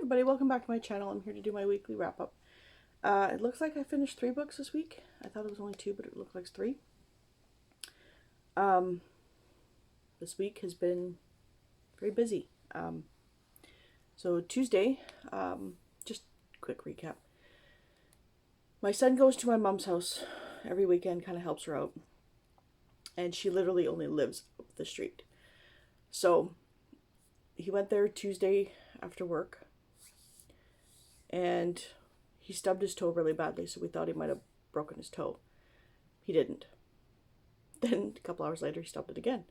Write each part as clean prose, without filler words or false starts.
everybody, welcome back to my channel. I'm here to do my weekly wrap-up. It looks like I finished 3 books this week. I thought it was only 2, but it looked like 3. This week has been very busy. So Tuesday, just quick recap. My son goes to my mom's house every weekend, kind of helps her out. And she literally only lives up the street. So he went there Tuesday after work. And he stubbed his toe really badly, so we thought he might have broken his toe. He didn't. Then a couple hours later, he stubbed it again.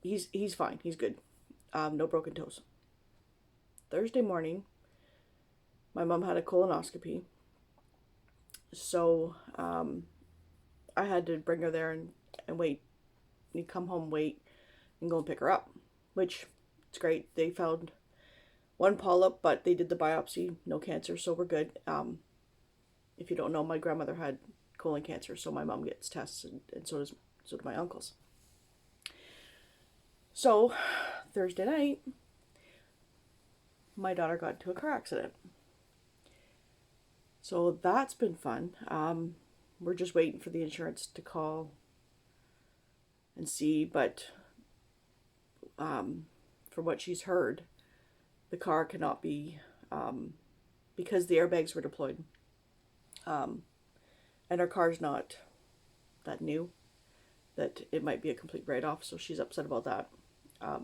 He's fine. He's good. No broken toes. Thursday morning, my mom had a colonoscopy. So I had to bring her there and wait. He'd come home, wait, and go and pick her up. Which, it's great. They found 1 polyp, but they did the biopsy, no cancer, so we're good. If you don't know, my grandmother had colon cancer, so my mom gets tests, and so do my uncles. So Thursday night, my daughter got into a car accident. So that's been fun. We're just waiting for the insurance to call and see, but from what she's heard, the car cannot be, because the airbags were deployed. And our car's not that new, that it might be a complete write-off, so she's upset about that.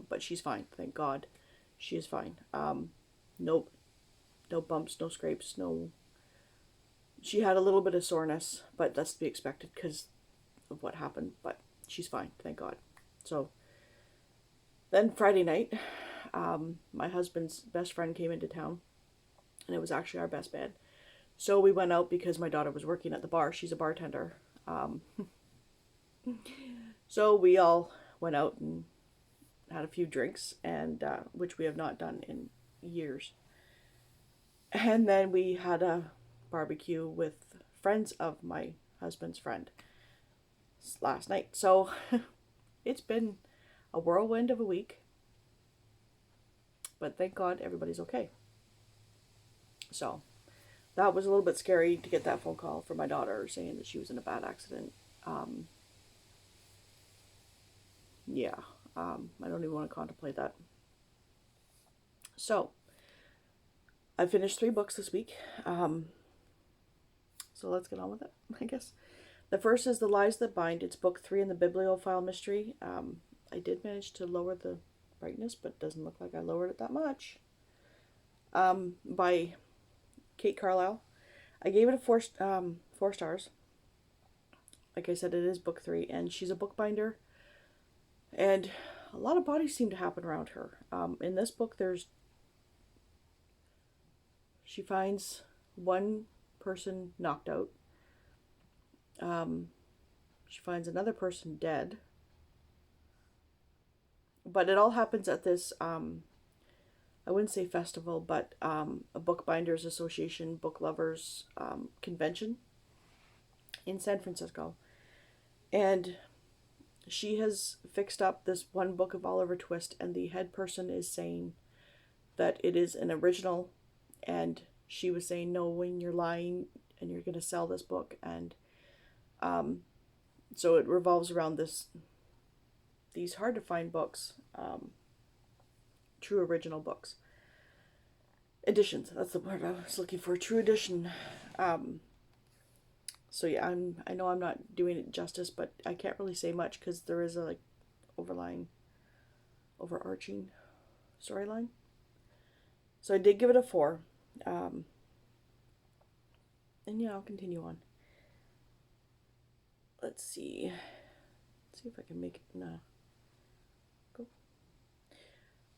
But she's fine, thank God. She is fine. No bumps, no scrapes, no... She had a little bit of soreness, but that's to be expected because of what happened, but she's fine, thank God. So, then Friday night, my husband's best friend came into town, and it was actually our best man. So we went out because my daughter was working at the bar. She's a bartender. So we all went out and had a few drinks, and which we have not done in years. And then we had a barbecue with friends of my husband's friend last night. So it's been a whirlwind of a week. But thank God everybody's okay. So that was a little bit scary to get that phone call from my daughter saying that she was in a bad accident. I don't even want to contemplate that. So I finished 3 books this week. So let's get on with it, I guess. The first is The Lies That Bind. It's book 3 in the Bibliophile mystery. I did manage to lower the brightness, but it doesn't look like I lowered it that much. By Kate Carlisle. I gave it a 4 stars. Like I said, it is book 3, and she's a bookbinder, and a lot of bodies seem to happen around her. In this book, she finds one person knocked out. She finds another person dead. But it all happens at this, I wouldn't say festival, but a bookbinders association, book lovers convention in San Francisco. And she has fixed up this one book of Oliver Twist, and the head person is saying that it is an original, and she was saying, no, when you're lying and you're going to sell this book. And so it revolves around these hard to find books, true original books. Editions, that's the word I was looking for, true edition. So yeah, I know I'm not doing it justice, but I can't really say much because there is a overarching storyline. So I did give it a 4. And yeah, I'll continue on. Let's see if I can make it. Go.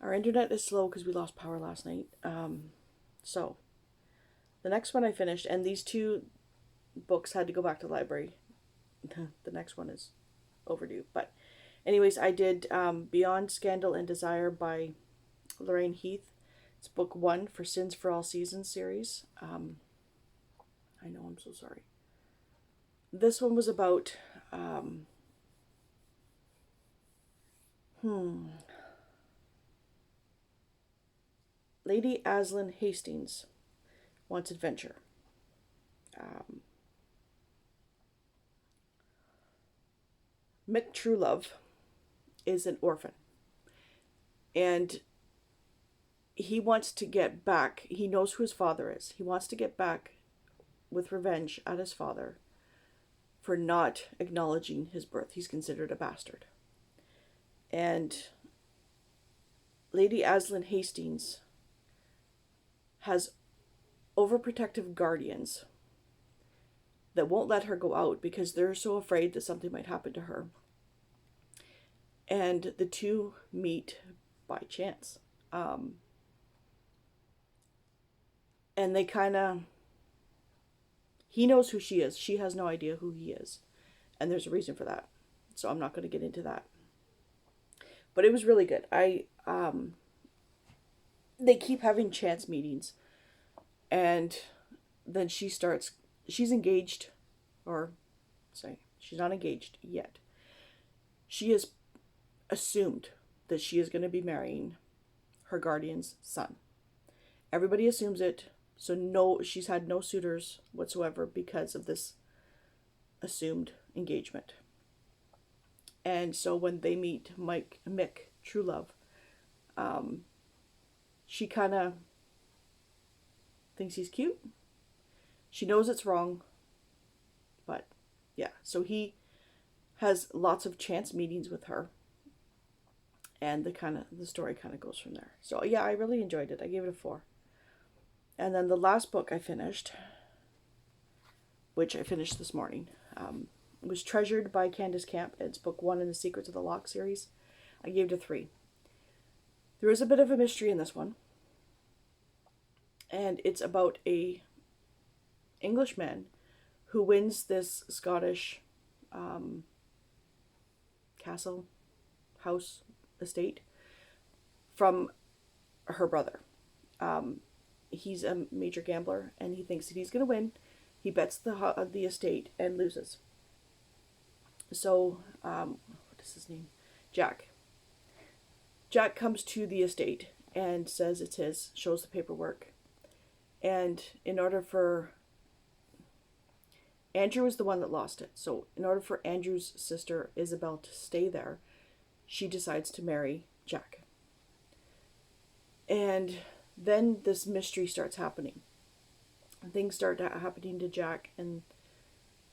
Our internet is slow because we lost power last night. So the next one I finished, and these 2 books had to go back to the library. The next one is overdue. But anyways, I did Beyond Scandal and Desire by Lorraine Heath. It's book 1 for Sins for All Seasons series. I know, I'm so sorry. This one was about Lady Aslan Hastings wants adventure. Um, Mick Truelove is an orphan, and he wants to get back. He knows who his father is. He wants to get back with revenge at his father for not acknowledging his birth. He's considered a bastard. And Lady Aslan Hastings has overprotective guardians that won't let her go out because they're so afraid that something might happen to her. And the two meet by chance. And they kind of... He knows who she is. She has no idea who he is. And there's a reason for that. So I'm not going to get into that. But it was really good. They keep having chance meetings. And then she's engaged. She's not engaged yet. She has assumed that she is going to be marrying her guardian's son. Everybody assumes it. So she's had no suitors whatsoever because of this assumed engagement. And so when they meet Mick Truelove, she kind of thinks he's cute. She knows it's wrong. But yeah, so he has lots of chance meetings with her. And the story kind of goes from there. So yeah, I really enjoyed it. I gave it a 4. And then the last book I finished, which I finished this morning, was Treasured by Candace Camp. It's book 1 in the Secrets of the Lock series. I gave it a 3. There is a bit of a mystery in this one. And it's about a Englishman who wins this Scottish castle, house, estate from her brother. He's a major gambler, and he thinks that he's going to win. He bets the estate and loses. So, what is his name? Jack. Jack comes to the estate and says it's his, shows the paperwork. And in order for... Andrew is the one that lost it. So in order for Andrew's sister, Isabel, to stay there, she decides to marry Jack. And then this mystery starts happening. Things start happening to Jack, and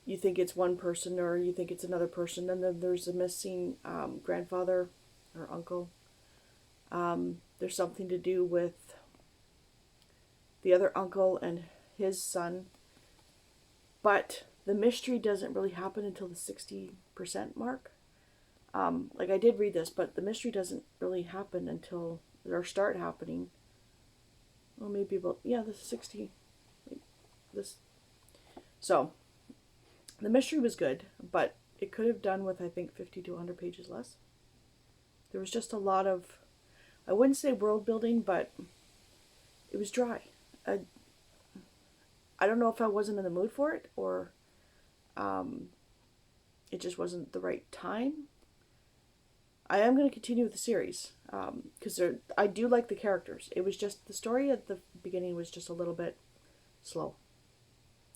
you think it's one person or you think it's another person. And then there's a missing grandfather or uncle. There's something to do with the other uncle and his son. But the mystery doesn't really happen until the 60% mark. I did read this, but the mystery doesn't really happen until, or start happening. Well, maybe about, the 60. So, the mystery was good, but it could have done with, I think, 50 to 100 pages less. There was just a lot of, I wouldn't say world building, but it was dry. I don't know if I wasn't in the mood for it, or it just wasn't the right time. I am going to continue with the series, because I do like the characters. It was just, the story at the beginning was just a little bit slow.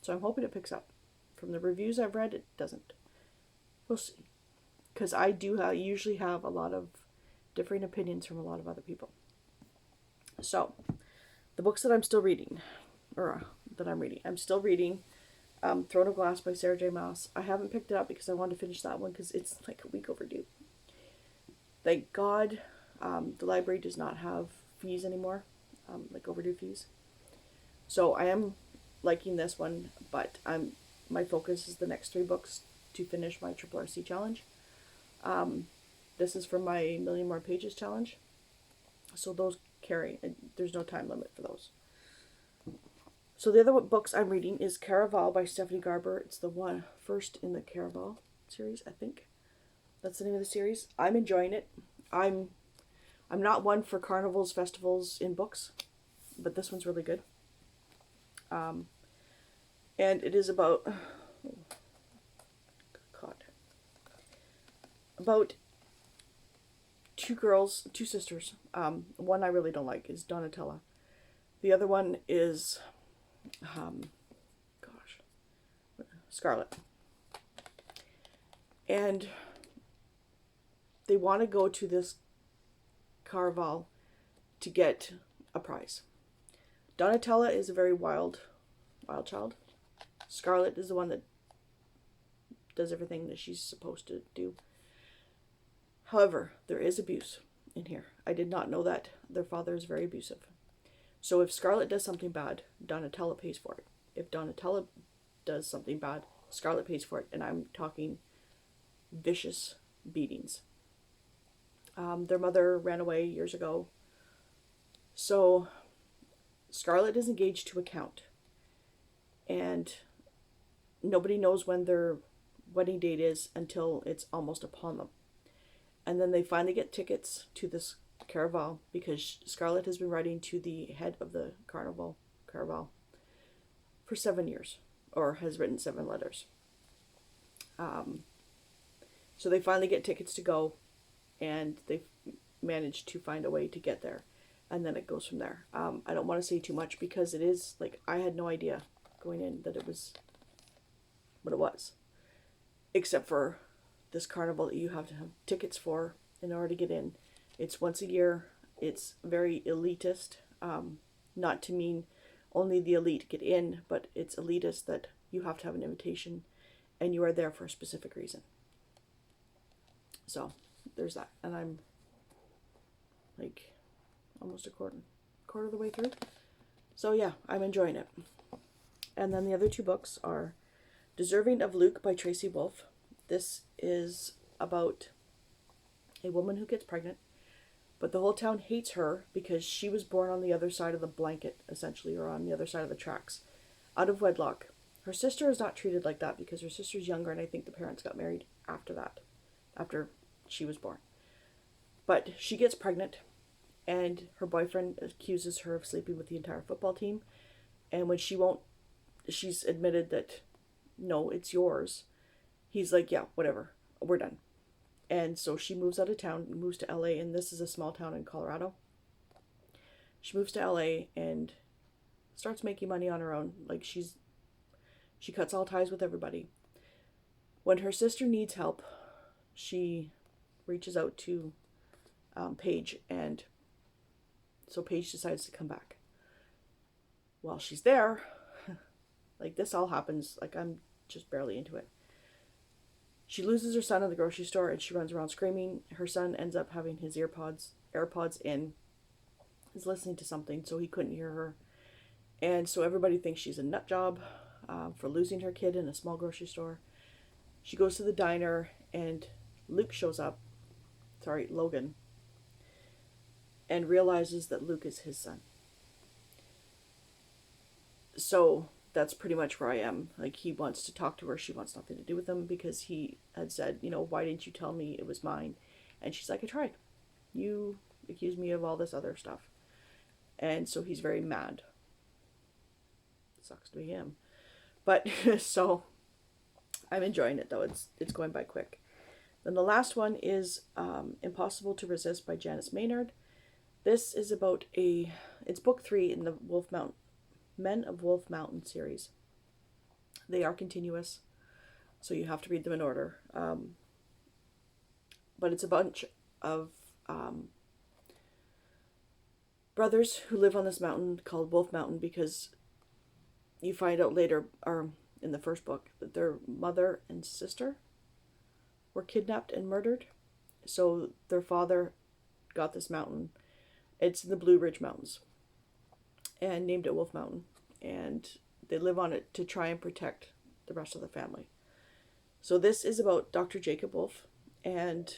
So I'm hoping it picks up. From the reviews I've read, it doesn't. We'll see. Because I usually have a lot of differing opinions from a lot of other people. So, the books that I'm still reading, I'm still reading Throne of Glass by Sarah J. Maas. I haven't picked it up because I wanted to finish that one because it's like a week overdue. Thank God the library does not have fees anymore, overdue fees. So I am liking this one, but my focus is the next 3 books to finish my Triple RC challenge. This is for my Million More Pages challenge. So those carry, there's no time limit for those. So the other books I'm reading is Carnival by Stephanie Garber. It's the first in the Carnival series, I think. That's the name of the series. I'm enjoying it. I'm not one for carnivals, festivals in books, but this one's really good. And it is about two sisters. One I really don't like is Donatella. The other one is, Scarlet. And they want to go to this Carnival to get a prize. Donatella is a very wild child. Scarlet is the one that does everything that she's supposed to do. However, there is abuse in here. I did not know that. Their father is very abusive. So if Scarlet does something bad, Donatella pays for it. If Donatella does something bad, Scarlet pays for it. And I'm talking vicious beatings. Their mother ran away years ago. So Scarlet is engaged to a count. And nobody knows when their wedding date is until it's almost upon them. And then they finally get tickets to this Carnival because Scarlet has been writing to the head of the Carnival for 7 years, or has written 7 letters. So they finally get tickets to go, and they manage to find a way to get there, and then it goes from there. I don't want to say too much because it is, like, I had no idea going in that it was what it was, except for this carnival that you have to have tickets for in order to get in. It's once a year. It's very elitist, not to mean only the elite get in, but it's elitist that you have to have an invitation and you are there for a specific reason. So there's that. And I'm like almost a quarter of the way through. So yeah, I'm enjoying it. And then the other 2 books are Deserving of Luke by Tracy Wolff. This is about a woman who gets pregnant, but the whole town hates her because she was born on the other side of the blanket, essentially, or on the other side of the tracks, out of wedlock. Her sister is not treated like that because her sister's younger, and I think the parents got married after she was born. But she gets pregnant, and her boyfriend accuses her of sleeping with the entire football team, and when she's admitted that, no, it's yours, he's like, yeah, whatever, we're done. And so she moves out of town, moves to LA, and this is a small town in Colorado. She moves to LA and starts making money on her own. Like, she cuts all ties with everybody. When her sister needs help, she reaches out to Paige, and so Paige decides to come back. While she's there, like, this all happens, like, I'm just barely into it. She loses her son at the grocery store and she runs around screaming. Her son ends up having his AirPods in. He's listening to something, so he couldn't hear her. And so everybody thinks she's a nut job for losing her kid in a small grocery store. She goes to the diner and Logan, and realizes that Luke is his son. So that's pretty much where I am. Like, he wants to talk to her. She wants nothing to do with him because he had said, why didn't you tell me it was mine? And she's like, I tried. You accused me of all this other stuff. And so he's very mad. Sucks to be him. But, so, I'm enjoying it, though. It's going by quick. Then the last one is Impossible to Resist by Janice Maynard. This is about it's book 3 in the Men of Wolf Mountain series. They are continuous, so you have to read them in order. But it's a bunch of brothers who live on this mountain called Wolf Mountain because you find out later, or in the first book, that their mother and sister were kidnapped and murdered. So their father got this mountain. It's in the Blue Ridge Mountains, and named it Wolf Mountain, and they live on it to try and protect the rest of the family. So this is about Dr. Jacob Wolf and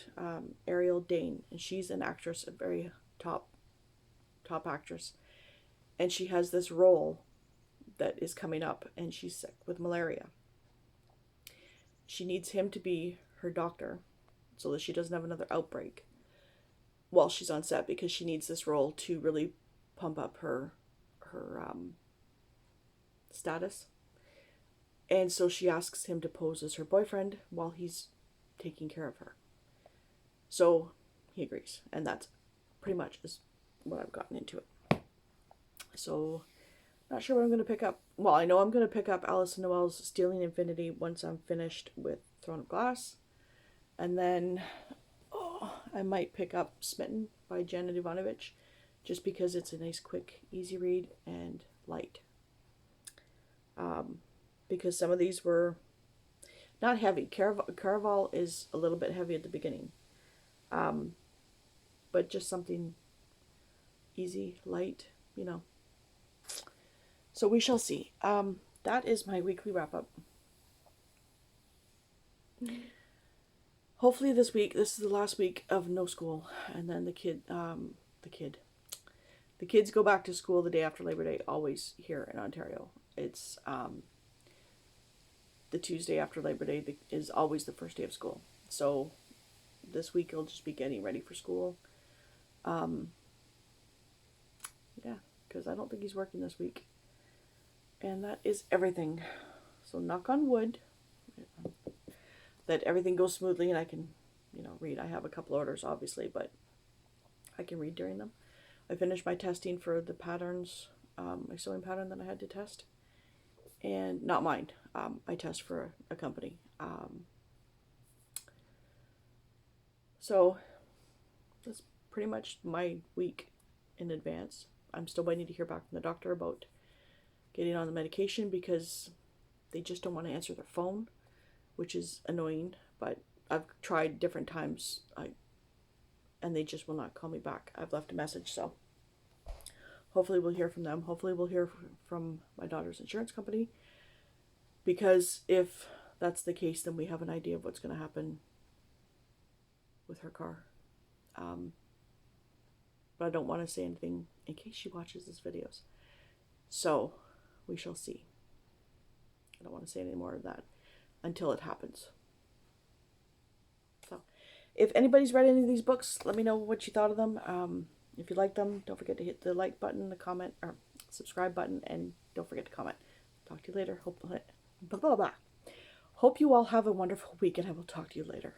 Ariel Dane, and she's an actress, a very top actress, and she has this role that is coming up, and she's sick with malaria. She needs him to be her doctor so that she doesn't have another outbreak while she's on set, because she needs this role to really pump up her status. And so she asks him to pose as her boyfriend while he's taking care of her. So he agrees, and that's pretty much is what I've gotten into it. So, not sure what I'm going to pick up. Well, I know I'm going to pick up Alison Noel's Stealing Infinity once I'm finished with Throne of Glass. And then I might pick up Smitten by Janet Ivanovich, just because it's a nice, quick, easy read and light. Because some of these were not heavy. Carnival is a little bit heavy at the beginning. But just something easy, light, you know. So we shall see. That is my weekly wrap up. Hopefully this week, this is the last week of no school, and then the kids go back to school the day after Labor Day. Always here in Ontario, it's the Tuesday after Labor Day is always the first day of school. So this week I'll just be getting ready for school. Yeah, because I don't think he's working this week. And that is everything. So knock on wood that everything goes smoothly and I can, read. I have a couple orders, obviously, but I can read during them. I finished my testing for the patterns, my sewing pattern that I had to test. And not mine. I test for a company. So that's pretty much my week in advance. I'm still waiting to hear back from the doctor about getting on the medication because they just don't want to answer their phone, which is annoying, but I've tried different times and they just will not call me back. I've left a message, so hopefully we'll hear from them. Hopefully we'll hear from my daughter's insurance company, because if that's the case, then we have an idea of what's going to happen with her car. But I don't want to say anything in case she watches these videos. So we shall see. I don't want to say any more of that until it happens. So if anybody's read any of these books, let me know what you thought of them. If you like them, don't forget to hit the like button, the comment, or subscribe button, and don't forget to comment. Talk to you later. Hope you all have a wonderful week, and I will talk to you later.